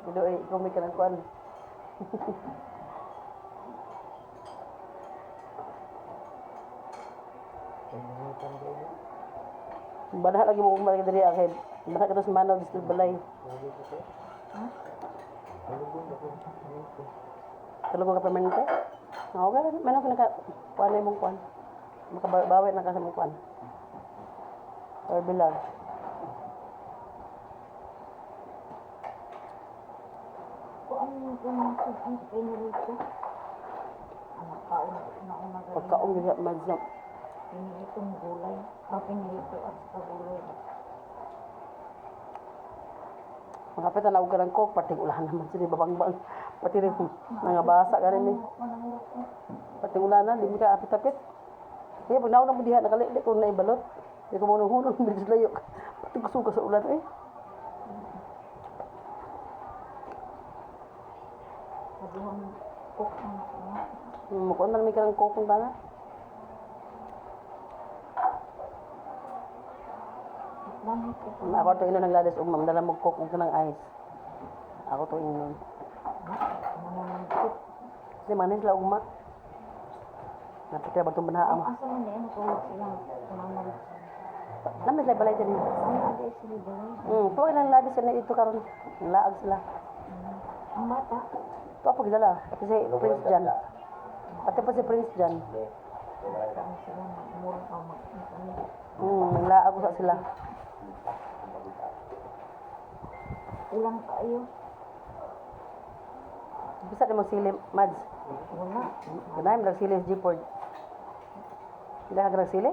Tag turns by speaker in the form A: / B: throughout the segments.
A: Dilo ay ikaw may kanang kuan. Banaha lagi mo kumalik diri akay. Banaha ka sa manaw dito balay. Tulog ka permanente? Okay, meron ka naka kuan na mong kuan. Makabawi na ka sa mong kuan. Or bilang. Pagkaon nila madsam.
B: Pinilitong gulay. Pinilito at sa gulay.
A: Mga peta na ka ng coke, pati ulan naman sila babangbang. Pati rin nangabasa ka rin eh. Pati ulan na, di mo ka apit-apit. Kaya pag nauna mo diha, nakalilik ko na ibalot. Hindi ko muna hunong, bilis layo. Pati kusuka sa ulan eh.
B: Sabihan cook ang mga.
A: Mukuan na namin ka ng coke kung tana. Ako to ino ng ladas ug mamdala mo coke ug kanang ice. Ako to ino. Di manis la ugma. Napita ba itong banaam?
B: Asa man yan, natulog silang tumamal.
A: Namin sila balay dyan.
B: Ang agay sila balay.
A: Tuwag ilang ladas sila ito karon. Laag sila.
B: Ang bata?
A: Tuwa pag dala. Pati si Prince Jan. Pati pa si Prince Jan.
B: Ang sila murang pamak.
A: Laag ko sa sila.
B: Ulang kayo.
A: Bisa na mo sili, Mads.
B: Wala.
A: Ganay mo lang sili sa G-Port. Sila ka sili?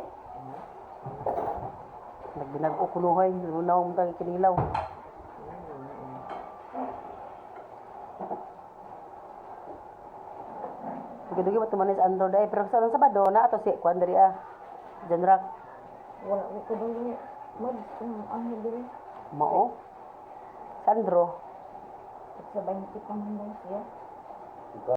A: Nagbinag ko kuluhay. Lunaw mo tayo kinilaw. Dugi-dugi ba tumanis Android ay. Pero sa Sabado na ato si Kwan dari Janrak.
B: Wala ko dali. Ang dali.
A: Mao. Sandro.
B: Sa 20 pa man siya.